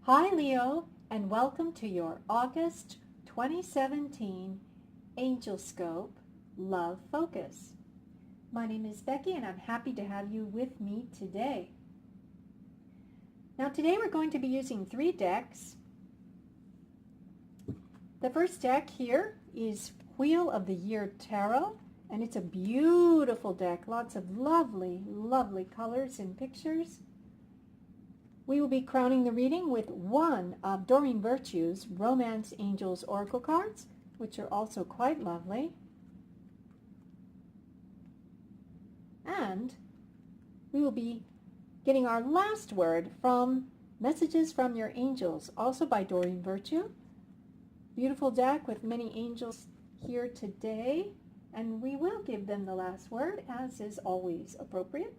Hi Leo, and welcome to your August 2017 AngelScope Love Focus. My name is Becky and I'm happy to have you with me today. Now today we're going to be using 3 decks. The first deck here is Wheel of the Year Tarot, and it's a beautiful deck, lots of lovely colors and pictures. We will be crowning the reading with one of Doreen Virtue's Romance Angels Oracle cards, which are also quite lovely. And we will be getting our last word from Messages from Your Angels, also by Doreen Virtue. Beautiful deck with many angels here today, and we will give them the last word, as is always appropriate.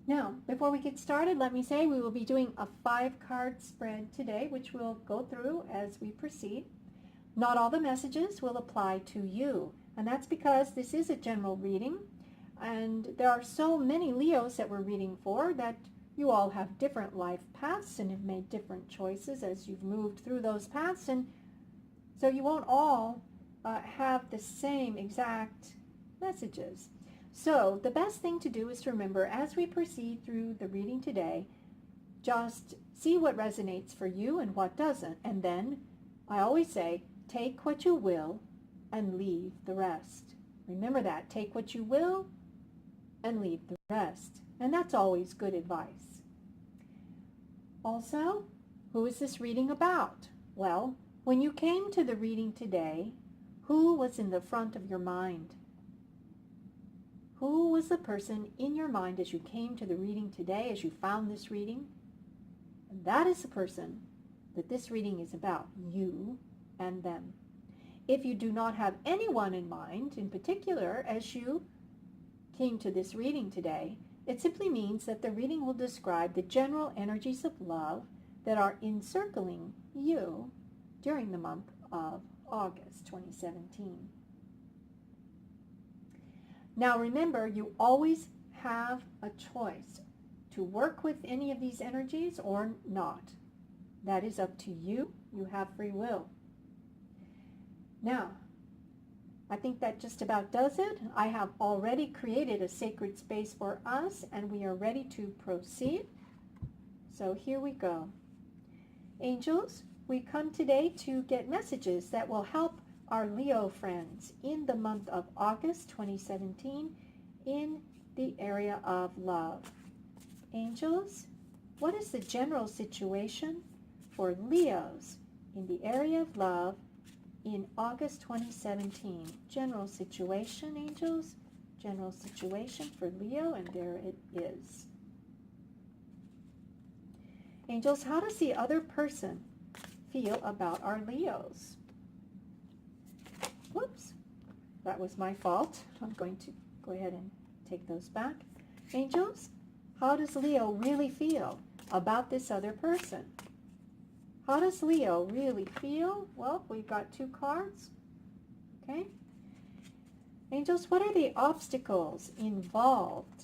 Now, before we get started, let me say we will be doing a 5-card spread today, which we'll go through as we proceed. Not all the messages will apply to you, and that's because this is a general reading, and there are so many Leos that we're reading for that you all have different life paths and have made different choices as you've moved through those paths, and so you won't all have the same exact messages. So the best thing to do is to remember, as we proceed through the reading today, just see what resonates for you and what doesn't. And then I always say, take what you will and leave the rest. Remember that. Take what you will and leave the rest. And that's always good advice. Also, who is this reading about? Well, when you came to the reading today, who was in the front of your mind? Who was the person in your mind as you came to the reading today, as you found this reading? And that is the person that this reading is about, you and them. If you do not have anyone in mind in particular as you came to this reading today, it simply means that the reading will describe the general energies of love that are encircling you during the month of August 2017. Now remember, you always have a choice to work with any of these energies or not. That is up to you. You have free will. Now, I think that just about does it. I have already created a sacred space for us, and we are ready to proceed. So here we go. Angels, we come today to get messages that will help our Leo friends in the month of August 2017 in the area of love. Angels, what is the general situation for Leos in the area of love in August 2017? General situation, angels. General situation for Leo, and there it is. Angels, how does the other person feel about our Leos? Whoops, that was my fault. I'm going to go ahead and take those back. Angels, how does Leo really feel about this other person? How does Leo really feel? Well, we've got 2 cards. Okay. Angels, what are the obstacles involved?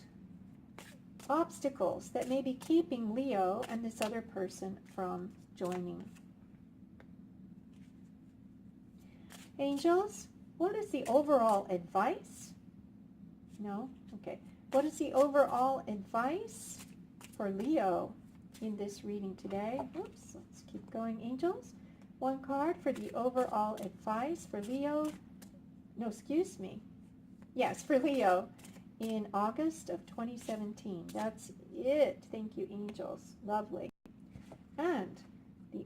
Obstacles that may be keeping Leo and this other person from joining. Angels, what is the overall advice? No? Okay. What is the overall advice for Leo in this reading today? Oops, let's keep going, angels. 1 card for the overall advice for Leo. No, excuse me. Yes, for Leo in August of 2017. That's it. Thank you, angels. Lovely. And the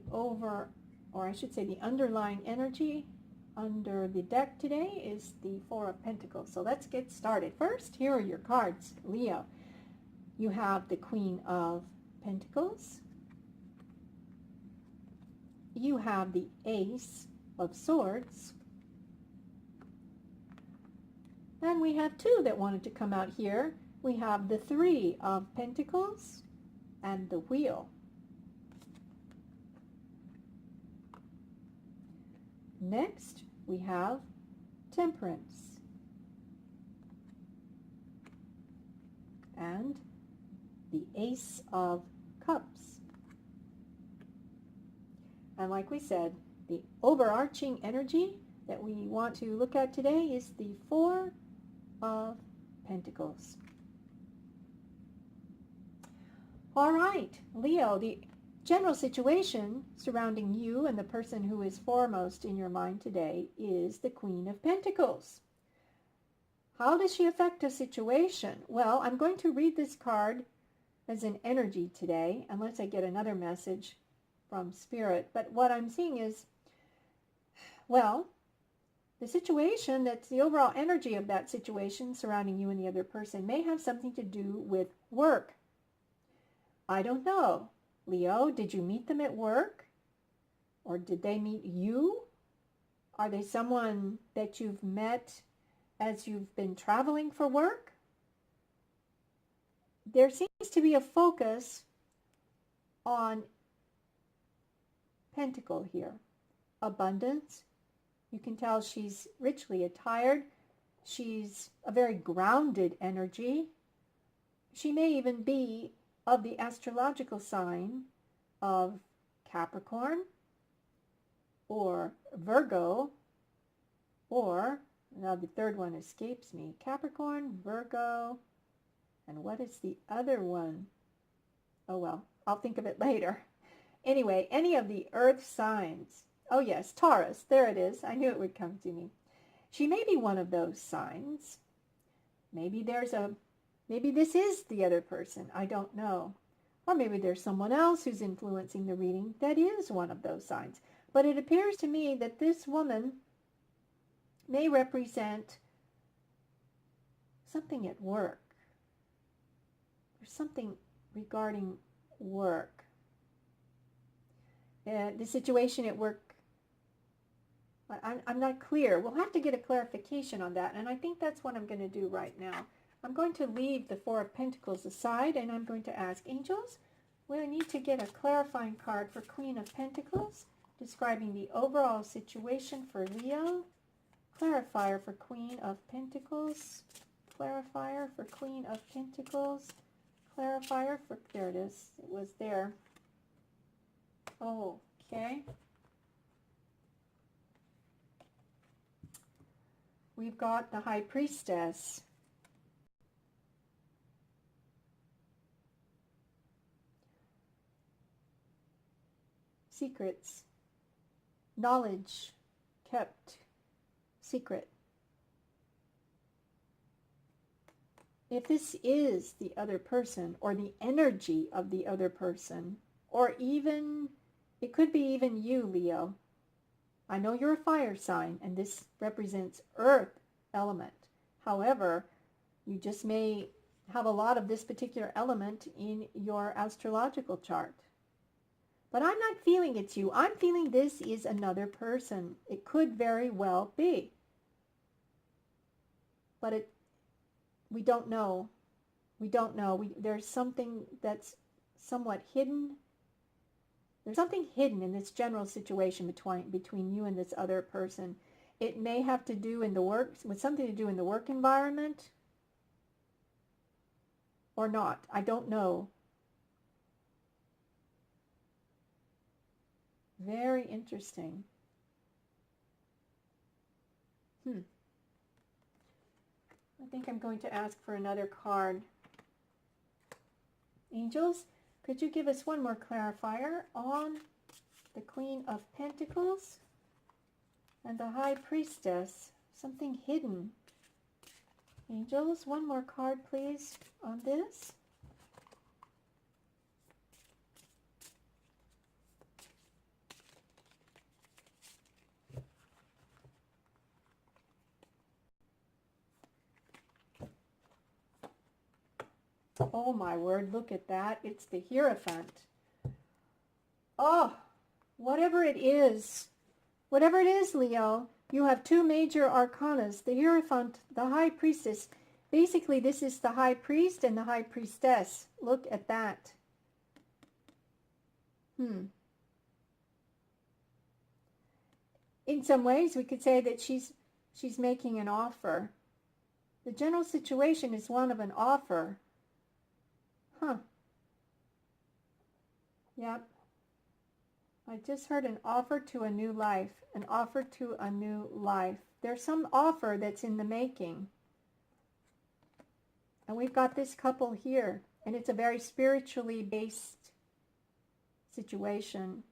the underlying energy under the deck today is the 4 of Pentacles. So let's get started. First, here are your cards, Leo. You have the Queen of Pentacles. You have the Ace of Swords. And we have 2 that wanted to come out here. We have the 3 of Pentacles and the Wheel. Next, we have Temperance and the Ace of Cups. And like we said, the overarching energy that we want to look at today is the Four of Pentacles. All right, Leo, the general situation surrounding you and the person who is foremost in your mind today is the Queen of Pentacles. How does she affect a situation? Well, I'm going to read this card as an energy today, unless I get another message from Spirit. But what I'm seeing is, well, the situation, that's the overall energy of that situation surrounding you and the other person, may have something to do with work. I don't know. Leo, did you meet them at work? Or did they meet you? Are they someone that you've met as you've been traveling for work? There seems to be a focus on Pentacle here. Abundance. You can tell she's richly attired. She's a very grounded energy. She may even be of the astrological sign of Capricorn or Virgo, or, now the third one escapes me, Capricorn, Virgo, and what is the other one? Oh well, I'll think of it later. Anyway, any of the earth signs. Oh yes, Taurus, there it is. I knew it would come to me. She may be one of those signs. Maybe this is the other person. I don't know. Or maybe there's someone else who's influencing the reading that is one of those signs. But it appears to me that this woman may represent something at work. There's something regarding work. The situation at work, I'm not clear. We'll have to get a clarification on that, and I think that's what I'm going to do right now. I'm going to leave the Four of Pentacles aside, and I'm going to ask angels, we need to get a clarifying card for Queen of Pentacles, describing the overall situation for Leo. Clarifier for Queen of Pentacles. Clarifier for Queen of Pentacles. Clarifier for, there it is. It was there. Oh, okay. We've got the High Priestess. Secrets. Knowledge kept secret. If this is the other person, or the energy of the other person, or even, it could be even you, Leo. I know you're a fire sign, and this represents earth element. However, you just may have a lot of this particular element in your astrological chart. But I'm not feeling it's you. I'm feeling this is another person. It could very well be. But we don't know. We don't know. There's something that's somewhat hidden. There's something hidden in this general situation between you and this other person. It may have to do with something to do in the work environment, or not. I don't know. Very interesting. I think I'm going to ask for another card. Angels, could you give us one more clarifier on the Queen of Pentacles and the High Priestess? Something hidden. Angels, one more card, please, on this. Oh my word, look at that. It's the Hierophant. Oh, whatever it is, Leo, you have two major arcanas, the Hierophant, the High Priestess. Basically, this is the High Priest and the High Priestess. Look at that. In some ways, we could say that she's making an offer. The general situation is one of an offer. Yep. I just heard an offer to a new life, an offer to a new life. There's some offer that's in the making. And we've got this couple here, and it's a very spiritually based situation.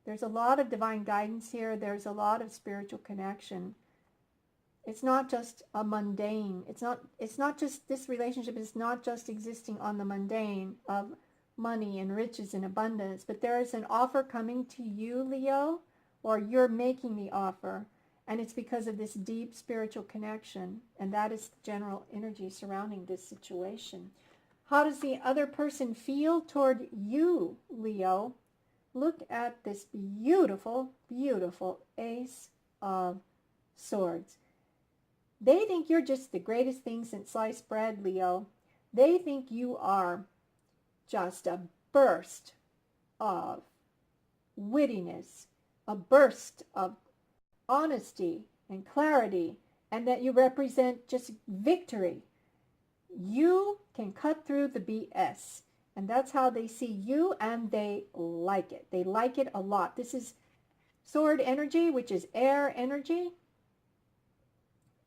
There's a lot of divine guidance here. There's a lot of spiritual connection. It's not just a mundane. It's not just, this relationship is not just existing on the mundane of money and riches and abundance, but there is an offer coming to you, Leo, or you're making the offer, and it's because of this deep spiritual connection, and that is the general energy surrounding this situation. How does the other person feel toward you, Leo? Look at this beautiful, beautiful Ace of Swords. They think you're just the greatest thing since sliced bread, Leo. They think you are just a burst of wittiness, a burst of honesty and clarity, and that you represent just victory. You can cut through the BS, and that's how they see you, and they like it. They like it a lot. This is sword energy, which is air energy,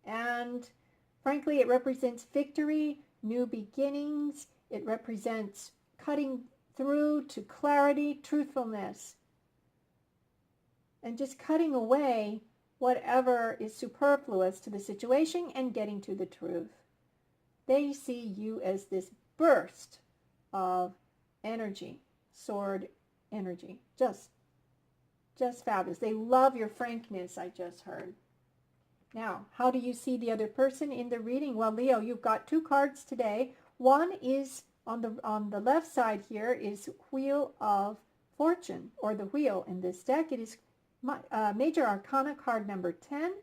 and frankly, it represents victory, new beginnings. It represents cutting through to clarity, truthfulness, and just cutting away whatever is superfluous to the situation and getting to the truth. They see you as this burst of energy, sword energy. Just fabulous. They love your frankness, I just heard. Now, how do you see the other person in the reading? Well, Leo, you've got two cards today. One is on the left side here is Wheel of Fortune, or the wheel in this deck. It is Major Arcana card number 10.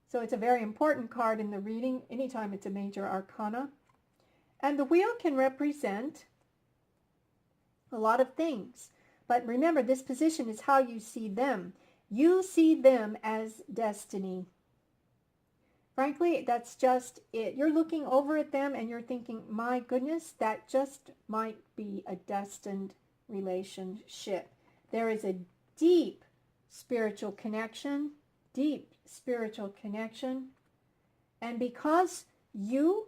So it's a very important card in the reading anytime it's a Major Arcana. And the wheel can represent a lot of things. But remember, this position is how you see them. You see them as destiny. Frankly, that's just it. You're looking over at them and you're thinking, my goodness, that just might be a destined relationship. There is a deep spiritual connection, and because you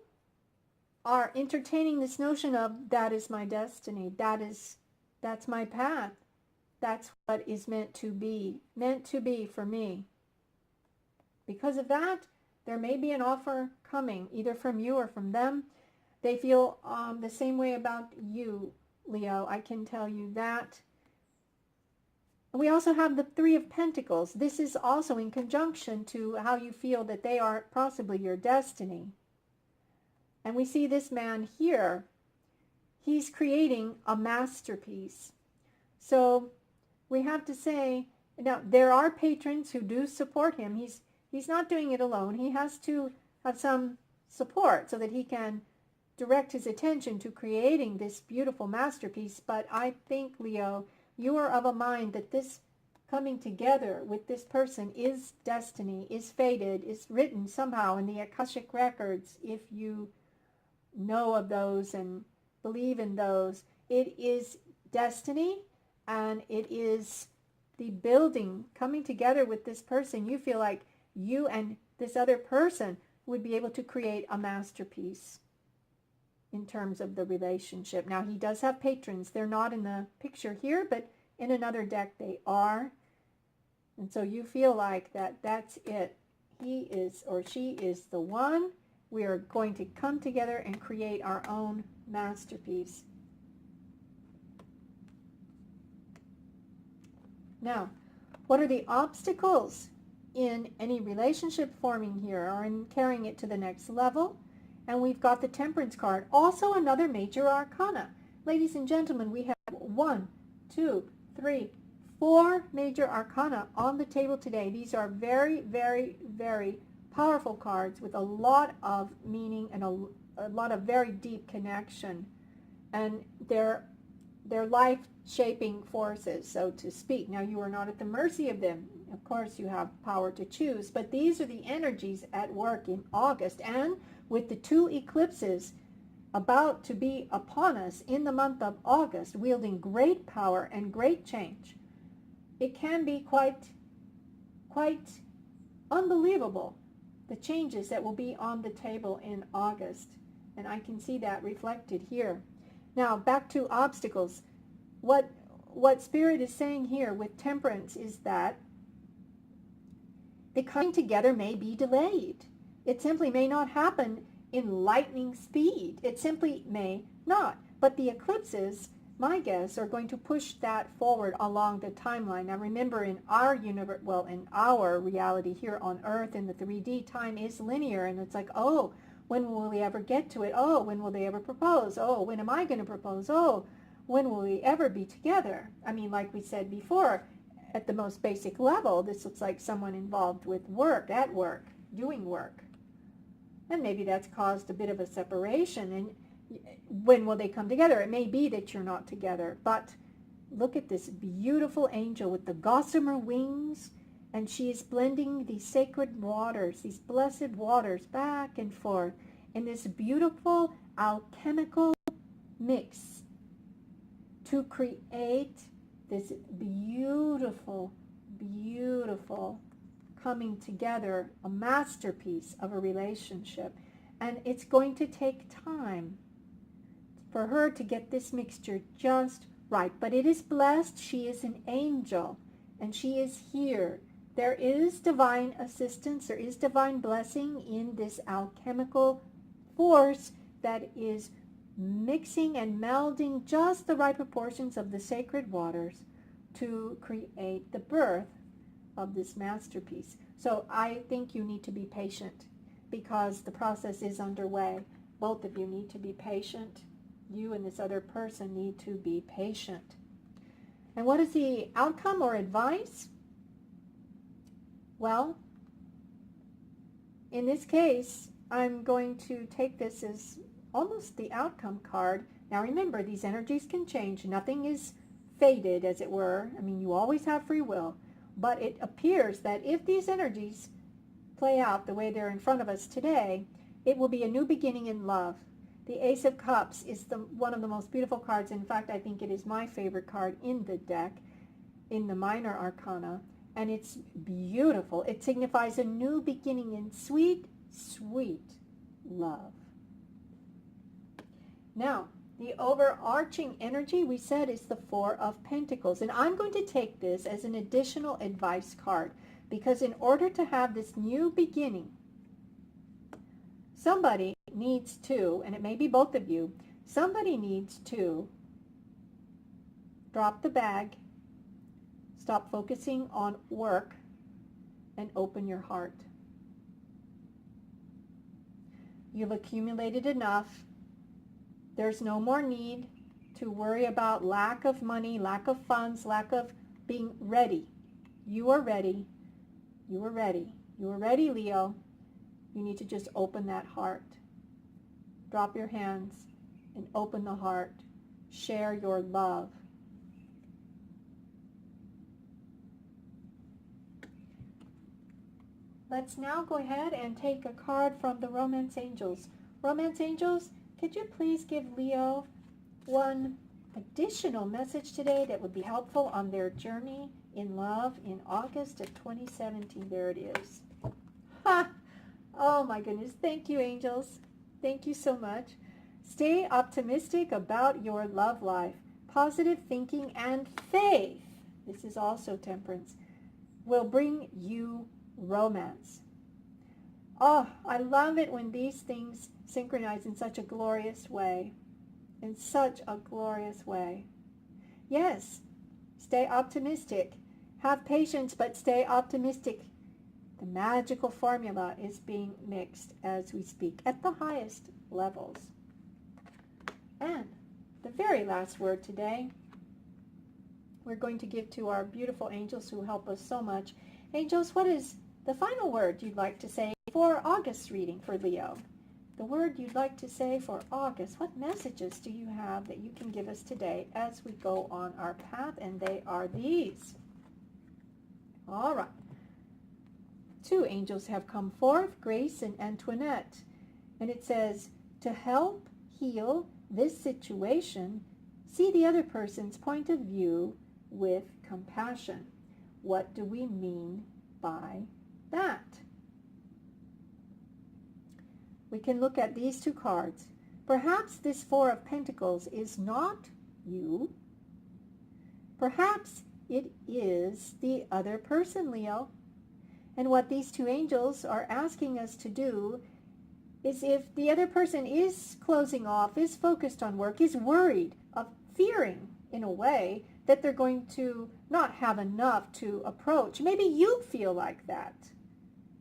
are entertaining this notion of that is my destiny, that's my path, that's what is meant to be for me. Because of that, there may be an offer coming, either from you or from them. They feel the same way about you, Leo. I can tell you that. We also have the Three of Pentacles. This is also in conjunction to how you feel that they are possibly your destiny. And we see this man here. He's creating a masterpiece. So we have to say, now there are patrons who do support him. He's not doing it alone. He has to have some support so that he can direct his attention to creating this beautiful masterpiece. But I think, Leo, you are of a mind that this coming together with this person is destiny, is fated, is written somehow in the Akashic records. If you know of those and believe in those, it is destiny, and it is the building coming together with this person. You feel like you and this other person would be able to create a masterpiece in terms of the relationship. Now, he does have patrons. They're not in the picture here, but in another deck they are. And so you feel like that's it. He is or she is the one. We are going to come together and create our own masterpiece. Now, what are the obstacles in any relationship forming here or in carrying it to the next level? And we've got the Temperance card, also another Major Arcana. Ladies and gentlemen, we have 1, 2, 3, 4 Major Arcana on the table today. These are very, very, very powerful cards with a lot of meaning and a lot of very deep connection. And they're life-shaping forces, so to speak. Now, you are not at the mercy of them. Of course, you have power to choose, but these are the energies at work in August. And with the 2 eclipses about to be upon us in the month of August, wielding great power and great change. It can be quite unbelievable, the changes that will be on the table in August. And I can see that reflected here. Now, back to obstacles. What Spirit is saying here with temperance is that the coming together may be delayed. It simply may not happen in lightning speed. It simply may not. But the eclipses, my guess, are going to push that forward along the timeline. Now remember, in our universe, well, in our reality here on Earth, in the 3D, time is linear, and it's like, oh, when will we ever get to it? Oh, when will they ever propose? Oh, when am I going to propose? Oh, when will we ever be together? I mean, like we said before, at the most basic level, this looks like someone involved with work, at work, doing work. And maybe that's caused a bit of a separation. And when will they come together? It may be that you're not together, but look at this beautiful angel with the gossamer wings, and she is blending these sacred waters, these blessed waters, back and forth in this beautiful alchemical mix to create this beautiful, beautiful coming together, a masterpiece of a relationship. And it's going to take time for her to get this mixture just right. But it is blessed. She is an angel, and she is here. There is divine assistance. There is divine blessing in this alchemical force that is mixing and melding just the right proportions of the sacred waters to create the birth of this masterpiece. So I think you need to be patient because the process is underway. Both of you need to be patient. You and this other person need to be patient. And what is the outcome or advice? Well, in this case, I'm going to take this as almost the outcome card. Now remember, these energies can change. Nothing is fated, as it were. I mean, you always have free will. But it appears that if these energies play out the way they're in front of us today, it will be a new beginning in love. The Ace of Cups is one of the most beautiful cards. In fact, I think it is my favorite card in the deck, in the Minor Arcana. And it's beautiful. It signifies a new beginning in sweet, sweet love. Now, the overarching energy we said is the Four of Pentacles. And I'm going to take this as an additional advice card because in order to have this new beginning, somebody needs to, and it may be both of you, somebody needs to drop the bag, stop focusing on work, and open your heart. You've accumulated enough. There's no more need to worry about lack of money, lack of funds, lack of being ready. You are ready. You are ready. You are ready, Leo. You need to just open that heart. Drop your hands and open the heart. Share your love. Let's now go ahead and take a card from the Romance Angels. Romance Angels, could you please give Leo one additional message today that would be helpful on their journey in love in August of 2017? There it is. Ha! Oh my goodness. Thank you, angels. Thank you so much. Stay optimistic about your love life. Positive thinking and faith, this is also temperance, will bring you romance. Oh, I love it when these things synchronize in such a glorious way. In such a glorious way. Yes, stay optimistic. Have patience, but stay optimistic. The magical formula is being mixed as we speak at the highest levels. And the very last word today, we're going to give to our beautiful angels who help us so much. Angels, what is the final word you'd like to say for August reading for Leo? The word you'd like to say for August. What messages do you have that you can give us today as we go on our path? And they are these. All right. Two angels have come forth, Grace and Antoinette. And it says, to help heal this situation, see the other person's point of view with compassion. What do we mean by that? We can look at these two cards. Perhaps this Four of Pentacles is not you. Perhaps it is the other person, Leo. And what these two angels are asking us to do is, if the other person is closing off, is focused on work, is worried, of fearing in a way that they're going to not have enough to approach. Maybe you feel like that.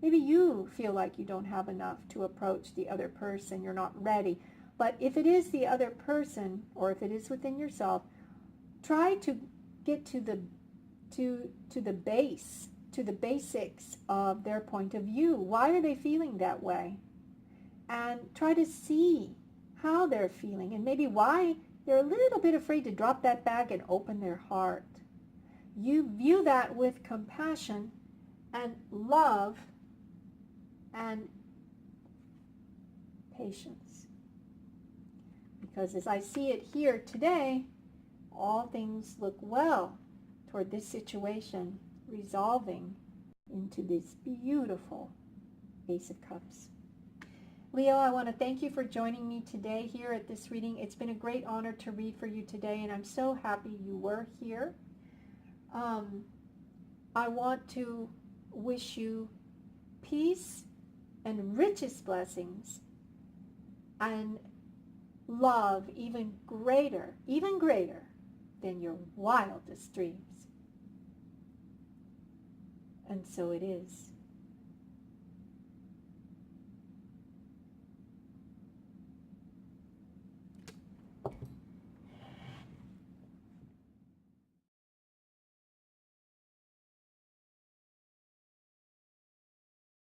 Maybe you feel like you don't have enough to approach the other person. You're not ready. But if it is the other person, or if it is within yourself, try to get to the base, to the basics of their point of view. Why are they feeling that way? And try to see how they're feeling, and maybe why they're a little bit afraid to drop that bag and open their heart. You view that with compassion and love and patience. Because as I see it here today, all things look well toward this situation resolving into this beautiful Ace of Cups. Leo, I want to thank you for joining me today here at this reading. It's been a great honor to read for you today, and I'm so happy you were here. I want to wish you peace and richest blessings and love even greater than your wildest dreams. And so it is.